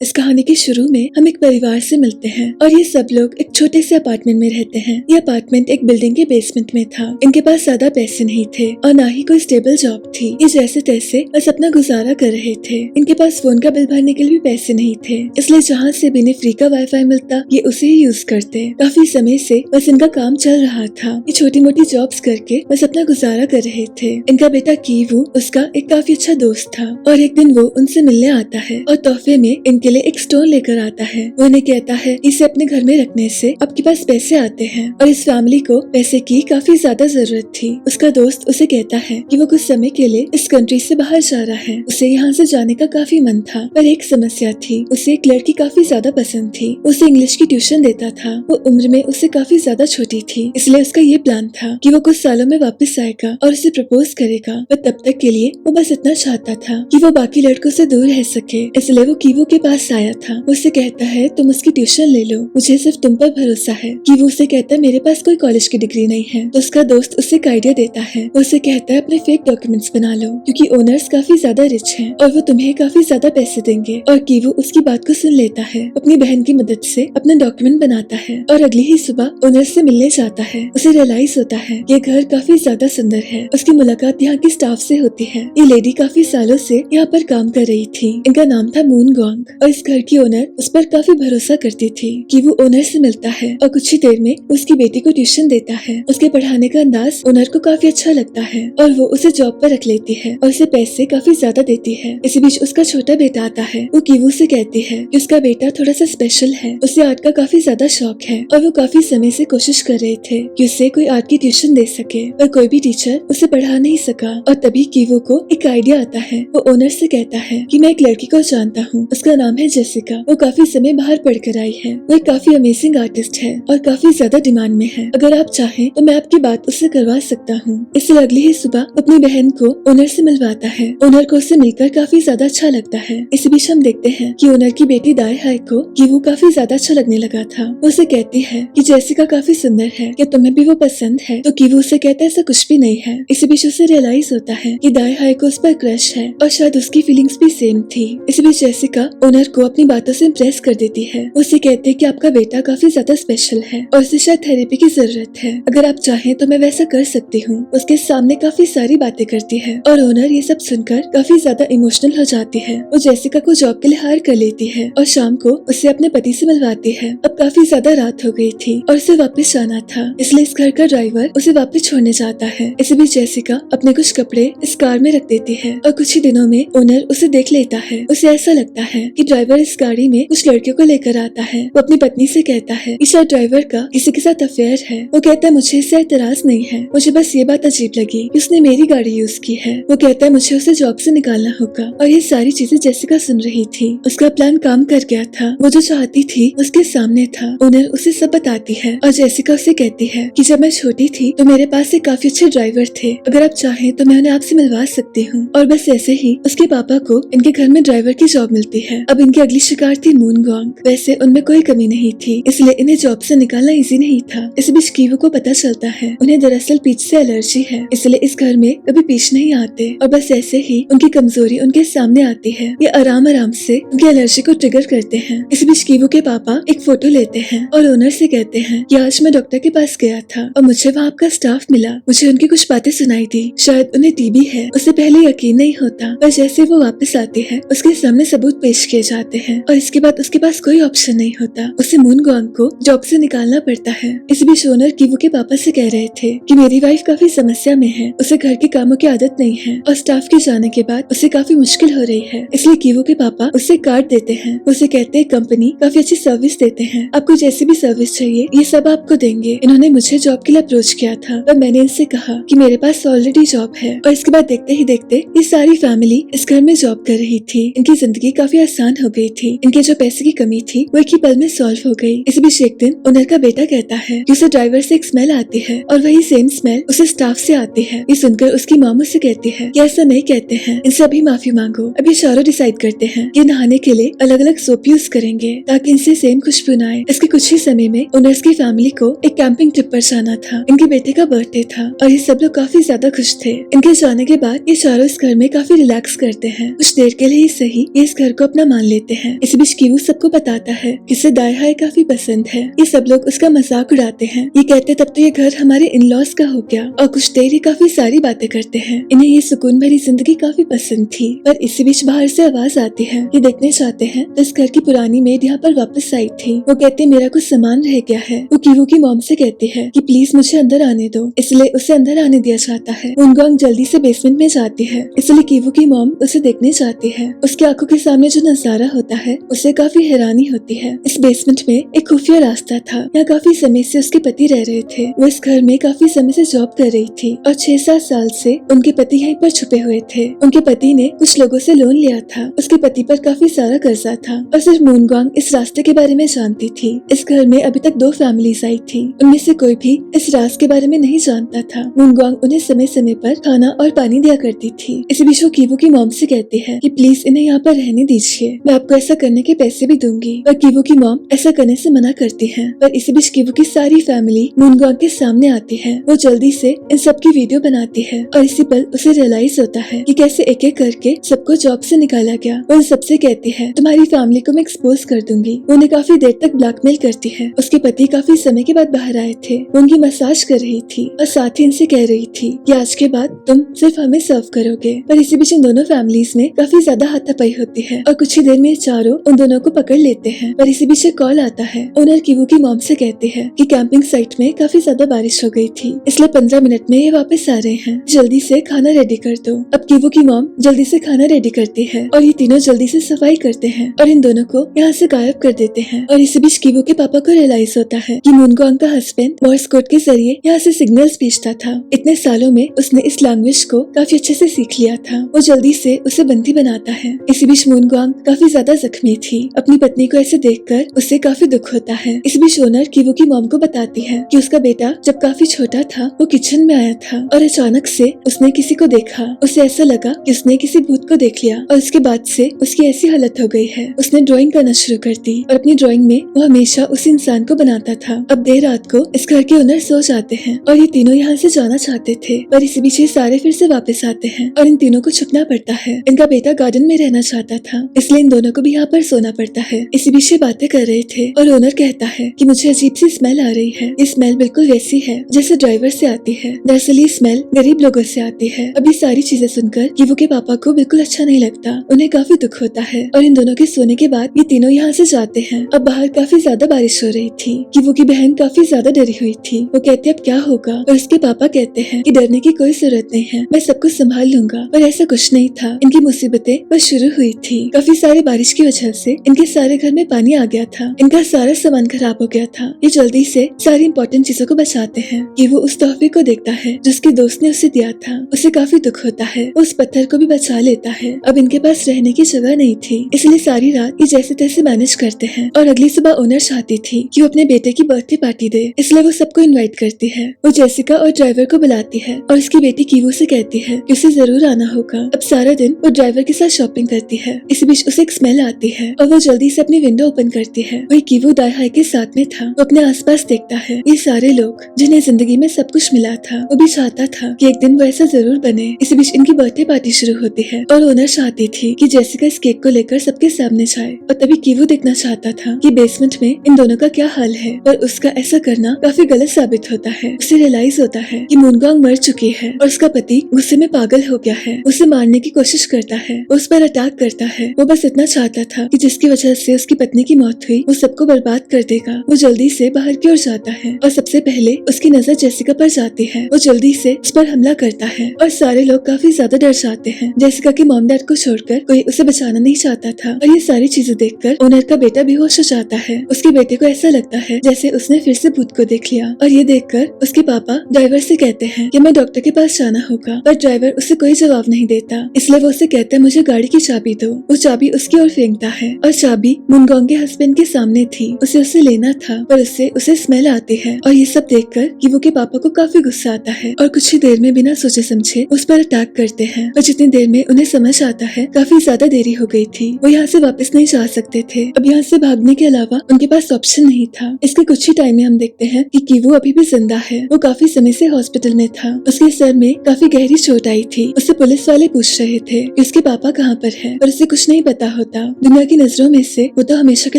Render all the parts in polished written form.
इस कहानी के शुरू में हम एक परिवार से मिलते हैं और ये सब लोग एक छोटे से अपार्टमेंट में रहते हैं। ये अपार्टमेंट एक बिल्डिंग के बेसमेंट में था। इनके पास ज्यादा पैसे नहीं थे और ना ही कोई स्टेबल जॉब थी। ये जैसे तैसे बस अपना गुजारा कर रहे थे। इनके पास फोन का बिल भरने के लिए भी पैसे नहीं थे, इसलिए जहाँ से भी इन्हें फ्री का वाईफाई मिलता ये उसे ही यूज करते। काफी समय से बस इनका काम चल रहा था। ये छोटी मोटी जॉब्स करके बस अपना गुजारा कर रहे थे। इनका बेटा कीवू उसका एक काफी अच्छा दोस्त था और एक दिन वो उनसे मिलने आता है और तोहफे में इनके लिए एक स्टोन लेकर आता है। वो उन्हें कहता है इसे अपने घर में रखने से आपके पास पैसे आते हैं और इस फैमिली को पैसे की काफी ज्यादा जरूरत थी। उसका दोस्त उसे कहता है कि वो कुछ समय के लिए इस कंट्री से बाहर जा रहा है। उसे यहाँ से जाने का काफी मन था, पर एक समस्या थी। उसे एक लड़की काफी ज्यादा पसंद थी। उसे इंग्लिश की ट्यूशन देता था। वो उम्र में उससे काफी ज्यादा छोटी थी, इसलिए उसका ये प्लान था कि वो कुछ सालों में वापस आएगा और उसे प्रपोज करेगा। पर तब तक के लिए वो बस इतना चाहता था कि वो बाकी लड़कों से दूर रह सके, इसलिए वो कीवू के पास आया था। वो उससे कहता है तुम उसकी ट्यूशन ले लो, मुझे सिर्फ तुम पर भरोसा है। कीवू उसे कहता है मेरे पास कोई कॉलेज की डिग्री नहीं है। तो उसका दोस्त उसे एक आइडिया देता है। वो उसे कहता है अपने फेक डॉक्यूमेंट्स बना लो, क्योंकि ओनर्स काफी ज्यादा रिच हैं और वो तुम्हें काफी ज्यादा पैसे देंगे। और कीवू उसकी बात को सुन लेता है। अपनी बहन की मदद से अपना डॉक्यूमेंट बनाता है और अगली ही सुबह ओनर से मिलने जाता है। उसे रियलाइज होता है ये घर काफी ज्यादा सुंदर है। उसकी मुलाकात यहाँ की स्टाफ से होती है। ये लेडी काफी सालों से यहाँ पर काम कर रही थी। इनका नाम था मून गोंग और इस घर की ओनर उस पर काफी भरोसा करती थी। कि वो ओनर से मिलता है और कुछ ही देर में उसकी बेटी को ट्यूशन देता है। उसके पढ़ाने का अंदाज ओनर को काफी अच्छा लगता है और वो उसे जॉब पर रख लेती है और उसे पैसे काफी ज्यादा देती है। इसी बीच उसका छोटा बेटा आता है। वो कीवू से कहती है कि उसका बेटा थोड़ा सा स्पेशल है, उसे आर्ट का काफी ज्यादा शौक है और वो काफी समय से कोशिश कर रहे थे कि उसे कोई आर्ट की ट्यूशन दे सके, पर कोई भी टीचर उसे पढ़ा नहीं सका। और तभी कीवू को एक आइडिया आता है। वो ओनर से कहता है कि मैं एक लड़की को जानता हूँ, उसका नाम है जेसिका। वो काफी समय बाहर पढ़कर आई है। वो एक काफी अमेजिंग आर्टिस्ट है और काफी ज्यादा डिमांड में है। अगर आप चाहें तो मैं आपकी बात उससे करवा सकता हूँ। इसलिए अगली ही सुबह अपनी बहन को ओनर से मिलवाता है। ओनर को उससे मिलकर काफी ज्यादा अच्छा लगता है। इसी बीच हम देखते हैं कि ओनर की बेटी दाई हाई को कीवू काफी ज्यादा अच्छा लगने लगा था। वो उसे कहती है कि जेसिका काफी सुंदर है, क्या तुम्हें भी वो पसंद है? तो कीवू उसे कहता है ऐसा कुछ भी नहीं है। इसी बीच उसे रियलाइज होता है कि दाई हाई को उस पर क्रश है और शायद उसकी फीलिंग्स भी सेम थी। इसी बीच जेसिका ओनर को अपनी बातों से इम्प्रेस कर देती है। उसे कहते हैं कि आपका बेटा काफी ज्यादा स्पेशल है और उसे शायद थेरेपी की जरूरत है। अगर आप चाहें तो मैं वैसा कर सकती हूँ। उसके सामने काफी सारी बातें करती है और ओनर ये सब सुनकर काफी ज्यादा इमोशनल हो जाती है। वो जेसिका को जॉब के लिए हायर कर लेती है और शाम को उसे अपने पति से मिलवाती है। अब काफी ज्यादा रात हो गई थी और उसे वापस जाना था, इसलिए इस घर का ड्राइवर उसे वापस छोड़ने जाता है। इसी बीच जेसिका अपने कुछ कपड़े इस कार में रख देती है और कुछ ही दिनों में ओनर उसे देख लेता है। उसे ऐसा लगता है कि ड्राइवर इस गाड़ी में कुछ लड़कियों को लेकर आता है। वो अपनी पत्नी से कहता है कि शायद ड्राइवर का किसी के साथ अफेयर है। वो कहता है मुझे इससे एतराज नहीं है, मुझे बस ये बात अजीब लगी कि उसने मेरी गाड़ी यूज की है। वो कहता है मुझे उसे जॉब से निकालना होगा और ये सारी चीजें जेसिका सुन रही थी। उसका प्लान काम कर गया था। वो जो चाहती थी उसके सामने था। ओनर उसे सब बताती है और जेसिका उसे कहती है कि जब मैं छोटी थी तो मेरे पास एक काफी अच्छे ड्राइवर थे, अगर आप चाहें तो मैं उन्हें आपसे मिलवा सकती हूँ। और बस ऐसे ही उसके पापा को इनके घर में ड्राइवर की जॉब मिलती है। अब इनकी अगली शिकार थी मून गोंग। वैसे उनमें कोई कमी नहीं थी, इसलिए इन्हें जॉब से निकालना इजी नहीं था। इस बीच कीवू को पता चलता है उन्हें दरअसल पीच से एलर्जी है, इसलिए इस घर में कभी पीच नहीं आते। और बस ऐसे ही उनकी कमजोरी उनके सामने आती है। ये आराम आराम से उनकी एलर्जी को ट्रिगर करते हैं। इस बीच कीवू के पापा एक फोटो लेते हैं और ओनर से कहते हैं कि आज मैं डॉक्टर के पास गया था और मुझे वहाँ आपका स्टाफ मिला। मुझे उनकी कुछ बातें सुनाई दी, शायद उन्हें टीबी है। उसे पहले यकीन नहीं होता, पर जैसे वो वापस आती है उसके सामने सबूत पेश किए जाते हैं और इसके बाद उसके पास कोई ऑप्शन नहीं होता। उसे मून गोंग को जॉब से निकालना पड़ता है। इस बीच ओनर कीवू के पापा से कह रहे थे कि मेरी वाइफ काफी समस्या में है, उसे घर के कामों की आदत नहीं है और स्टाफ के जाने के बाद उसे काफी मुश्किल हो रही है। इसलिए कीवू के पापा उसे कार्ड देते हैं। उसे कहते हैं कंपनी काफी अच्छी सर्विस देते हैं, आपको जैसी भी सर्विस चाहिए ये सब आपको देंगे। इन्होंने मुझे जॉब के लिए अप्रोच किया था और मैंने इनसे कहा कि मेरे पास ऑलरेडी जॉब है। और इसके बाद देखते ही देखते ये सारी फैमिली इस घर में जॉब कर रही थी। इनकी जिंदगी काफी आसान हो गई थी। इनके जो पैसे की कमी थी वो एक ही पल में सॉल्व हो गई। इस बीच एक दिन ओनर का बेटा कहता है कि उसे ड्राइवर से एक स्मेल आती है और वही सेम स्मेल उसे स्टाफ से आती है। ये सुनकर उसकी मॉम उससे कहती है कि ऐसा नहीं कहते हैं, इनसे अभी माफी मांगो। अभी चारों डिसाइड करते हैं कि नहाने के लिए अलग अलग सोप यूज करेंगे ताकि इनसे सेम खुशबू न आए। इसके कुछ ही समय में ओनर्स की फैमिली को एक कैंपिंग ट्रिप पर जाना था। इनके बेटे का बर्थडे था और ये सब लोग काफी ज्यादा खुश थे। इनके जाने के बाद ये चारों इस घर में काफी रिलैक्स करते हैं। कुछ देर के लिए ही सही ये इस घर को अपना मान लेते हैं। इस बीच कीवू सबको बताता है कि उसे दायहाई काफी पसंद है। ये सब लोग उसका मजाक उड़ाते हैं। ये कहते तब तो ये घर हमारे इन लॉज का हो गया, और कुछ देर ही काफी सारी बातें करते हैं। इन्हें ये सुकून भरी जिंदगी काफी पसंद थी। पर इसी बीच बाहर से आवाज आती है। ये देखने चाहते हैं तो इस घर की पुरानी मेड यहाँ पर वापस आई थी। वो कहती मेरा कुछ सामान रह गया है। वो कीवू की मॉम से कहती है कि प्लीज मुझे अंदर आने दो, इसलिए उसे अंदर आने दिया जाता है। मूनगोंग जल्दी से बेसमेंट में जाती है, इसलिए कीवू की मॉम उसे देखने जाती है। उसकी आंखों के सामने जो नजारा होता है उसे काफी हैरानी होती है। इस बेसमेंट में एक खुफिया रास्ता था। यहाँ काफी समय से उसके पति रह रहे थे। वो इस घर में काफी समय से जॉब कर रही थी और 6-7 साल से उनके पति यहीं पर छुपे हुए थे। उनके पति ने कुछ लोगों से लोन लिया था। उसके पति पर काफी सारा कर्जा था और सिर्फ मूनगोंग इस रास्ते के बारे में जानती थी। इस घर में अभी तक 2 फैमिलीज आई थी। उनमें से कोई भी इस राज के बारे में नहीं जानता था। मूनगोंग उन्हें समय समय पर खाना और पानी दिया करती थी। इसी बीच वो कीवू की मॉम से कहती है कि प्लीज इन्हें यहाँ पर रहने दीजिए, मैं आपको ऐसा करने के पैसे भी दूंगी। पर कीवू की मॉम ऐसा करने से मना करती है। पर इसी बीच कीवू की सारी फैमिली मूनगोंग के सामने आती है। वो जल्दी से इन सब की वीडियो बनाती है और इसी पल उसे रियलाइज होता है कि कैसे एक एक करके सबको जॉब से निकाला गया। वो इन सबसे कहती है तुम्हारी फैमिली को मैं एक्सपोज कर दूंगी। वो उन्हें काफी देर तक ब्लैकमेल करती है। उसके पति काफी समय के बाद बाहर आए थे। वो उनकी मसाज कर रही थी और साथ ही इनसे कह रही थी कि आज के बाद तुम सिर्फ हमें सर्व करोगे। पर इसी बीच इन दोनों फैमिलीज में काफी ज्यादा हाथापाई होती है और कुछ ही देर में चारों उन दोनों को पकड़ लेते हैं। पर इसी बीच कॉल आता है। ओनर कीवू की मॉम से कहते हैं कि कैंपिंग साइट में काफी ज्यादा बारिश हो गई थी, इसलिए 15 मिनट में ये वापस आ रहे हैं, जल्दी से खाना रेडी कर दो। अब कीवू की मॉम जल्दी से खाना रेडी करती है और ये तीनों जल्दी से सफाई करते हैं और इन दोनों को यहाँ से गायब कर देते हैं। और इसी बीच कीवू के पापा को रियलाइज होता है कि मूनगोंग का हस्बैंड मॉर्स कोड के जरिए यहाँ से सिग्नल्स भेजता था। इतने सालों में उसने इस लैंग्वेज को काफी अच्छे से सीख लिया था। वो जल्दी से उसे बंदी बनाता है। इसी बीच मूनगोंग काफी ज्यादा जख्मी थी। अपनी पत्नी को ऐसे देखकर उसे काफी दुख होता है। इस बीच ओनर कीवू की मॉम को बताती है कि उसका बेटा जब काफी छोटा था वो किचन में आया था और अचानक से उसने किसी को देखा। उसे ऐसा लगा कि उसने किसी भूत को देख लिया और उसके बाद से उसकी ऐसी हालत हो गई है। उसने ड्राइंग करना शुरू कर दी और अपनी ड्राइंग में वो हमेशा उस इंसान को बनाता था। अब देर रात को इस घर के ओनर सो जाते हैं और ये तीनों यहाँ से जाना चाहते थे, पर इसी बीच ये सारे फिर से वापस आते हैं और इन तीनों को छुपना पड़ता है। इनका बेटा गार्डन में रहना चाहता था, इसलिए इन दोनों को भी यहाँ पर सोना पड़ता है। इसी बीच ये बातें कर रहे थे और ओनर कहता है कि मुझे अजीब सी स्मेल आ रही है। ये स्मेल बिल्कुल वैसी है जैसे ड्राइवर से आती है। दरअसल ये स्मेल गरीब लोगों से आती है। अब ये सारी चीजें सुनकर कीवू के पापा को बिल्कुल अच्छा नहीं लगता। उन्हें काफी दुख होता है और इन दोनों के सोने के बाद ये तीनों यहाँ से जाते हैं। अब बाहर काफी ज्यादा बारिश हो रही थी। कीवू की बहन काफी ज्यादा डरी हुई थी। वो कहती अब क्या होगा, और उसके पापा कहते हैं कि डरने की कोई जरूरत नहीं है, मैं सब कुछ संभाल लूंगा। पर ऐसा कुछ नहीं था। इनकी मुसीबतें बस शुरू हुई थी। काफी सारी बारिश की वजह से इनके सारे घर में पानी आ गया था। इनका सारा सामान खराब हो गया था। ये जल्दी से सारी इम्पोर्टेंट चीजों को बचाते हैं कि वो उस तोहफे को देखता है जो उसके दोस्त ने उसे दिया था। उसे काफी दुख होता है। वो उस पत्थर को भी बचा लेता है। अब इनके पास रहने की जगह नहीं थी, इसलिए सारी रात ये जैसे तैसे मैनेज करते हैं। और अगली सुबह ओनर चाहती थी कि वो अपने बेटे की बर्थडे पार्टी दे, इसलिए वो सबको इनवाइट करती है। वो जेसिका और ड्राइवर को बुलाती है और उसकी बेटी कीवू से कहती है कि उसे जरूर आना होगा। अब सारा दिन वो ड्राइवर के साथ शॉपिंग करती है। इसी बीच उसे एक स्मेल आती है और वो जल्दी से अपनी विंडो ओपन करती है। वही कीवू दायहाई के साथ में था। वो अपने आसपास देखता है। ये सारे लोग जिन्हें जिंदगी में सब कुछ मिला था, वो भी चाहता था कि एक दिन वो ऐसा जरूर बने। इसी बीच इनकी बर्थडे पार्टी शुरू होती है और ओनर चाहती थी कि जेसिका इस केक को लेकर सबके सामने जाए। और तभी कीवू देखना चाहता था कि बेसमेंट में इन दोनों का क्या हाल है, पर उसका ऐसा करना काफी गलत साबित होता है। उसे रियलाइज होता है कि मूनगोंग मर चुकी है और उसका पति गुस्से में पागल हो गया है। उसे मारने की कोशिश करता है, उस पर अटैक करता है। वो बस इतना चाहता था कि जिसकी वजह से उसकी पत्नी की मौत हुई वो सबको बर्बाद कर देगा। वो जल्दी से बाहर की ओर जाता है और सबसे पहले उसकी नजर जेसिका पर जाती है। वो जल्दी से उस पर हमला करता है और सारे लोग काफी ज्यादा डर जाते हैं। जेसिका के मॉम डैड को छोड़कर कोई उसे बचाना नहीं चाहता था और ये सारी चीजें देखकर ओनर का बेटा बेहोश हो जाता है। उसके बेटे को ऐसा लगता है जैसे उसने फिर से भूत को देख लिया और ये देखकर उसके पापा ड्राइवर से कहते हैं कि हमें डॉक्टर के पास जाना होगा। पर ड्राइवर उसे कोई जवाब नहीं देता, इसलिए वो उसे कहता है मुझे गाड़ी की चाबी दो। वो चाबी उसकी ओर फेंकता है और चाबी मूनगोंग के हस्बैंड के सामने थी। उसे लेना था, पर उससे उसे स्मेल आती है और ये सब देखकर कीवू के पापा को काफी गुस्सा आता है और कुछ ही देर में बिना सोचे समझे उस पर अटैक करते हैं। और जितनी देर में उन्हें समझ आता है काफी ज्यादा देरी हो गई थी। वो यहाँ से वापस नहीं जा सकते थे। अब यहाँ से भागने के अलावा उनके पास ऑप्शन नहीं था। इसके कुछ ही टाइम में हम देखते हैं कि कीवू अभी भी जिंदा है। वो काफी समय से हॉस्पिटल में था। उसके सर में काफी गहरी चोट आई थी। उससे पुलिस वाले पूछ रहे थे कि उसके पापा कहाँ पर है, और उसे कुछ नहीं पता होता। दुनिया की नजरों में से वो तो हमेशा के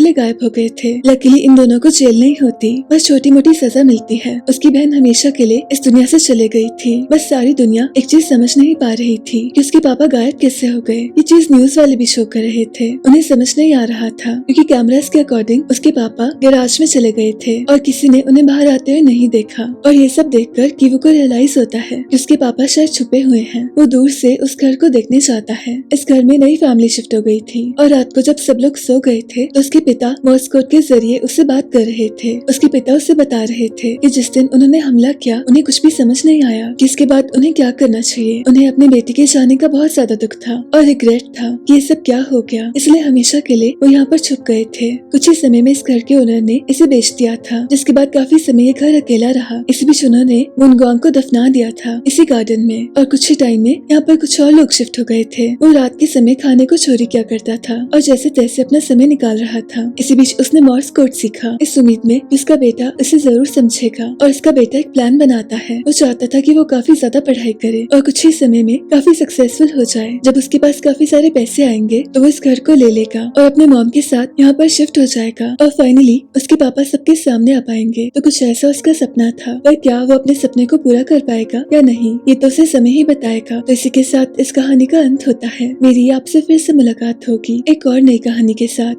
लिए गायब हो गए थे। लकीली इन दोनों को जेल नहीं होती, बस छोटी मोटी सजा मिलती है। उसकी बहन हमेशा के लिए इस दुनिया से चले गई थी। बस सारी दुनिया एक चीज समझ नहीं पा रही थी कि उसके पापा गायब कैसे हो गए। ये चीज न्यूज वाले भी शो कर रहे थे। उन्हें समझ नहीं आ रहा था क्योंकि कैमरास के अकॉर्डिंग उसके पापा गैराज में चले गए थे और किसी ने उन्हें बाहर आते हुए नहीं देखा। और ये सब देखकर कीवू को रियलाइज होता है कि उसके पापा शायद छुपे हुए हैं। वो दूर से उस घर को देखने जाता है। इस घर में नई फैमिली शिफ्ट हो गई थी और रात को जब सब लोग सो गए थे तो उसके पिता मॉर्स कोड के जरिए उससे बात कर रहे थे। उसके पिता उसे बता रहे थे कि जिस दिन उन्होंने हमला किया उन्हें कुछ भी समझ नहीं आया कि इसके बाद उन्हें क्या करना चाहिए। उन्हें अपनी बेटी के जाने का बहुत ज्यादा दुख था और रिग्रेट था कि ये सब क्या हो गया, इसलिए हमेशा के लिए वो यहाँ पर छुप गए थे। कुछ ही समय में इस घर के ओनर ने इसे बेच दिया था, जिसके बाद काफी समय ये घर अकेला रहा। इसी बीच उन्होंने मुनगोंग को दफना दिया था इसी गार्डन में। और कुछ ही टाइम में यहाँ पर कुछ और लोग शिफ्ट हो गए थे। वो रात के समय खाने को चोरी किया करता था और जैसे तैसे अपना समय निकाल रहा था। इसी बीच उसने मॉर्स कोड सीखा, इस उम्मीद में कि उसका बेटा इसे जरूर समझेगा और उसका बेटा एक प्लान बनाता है। वो चाहता था कि वो काफी ज्यादा पढ़ाई करे और कुछ ही समय में काफी सक्सेसफुल हो जाए। जब उसके पास काफी सारे पैसे आएंगे तो वो इस घर को ले लेगा और अपने मॉम के साथ यहाँ पर शिफ्ट हो जाएगा और फाइनली उसके पापा सबके सामने आ पाएंगे। तो कुछ ऐसा उसका सपना था, पर क्या वो अपने सपने को पूरा कर पाएगा या नहीं, ये तो उसे समय ही बताएगा। तो इसी के साथ इस कहानी का अंत होता है। मेरी आपसे फिर से मुलाकात होगी एक और नई कहानी के साथ।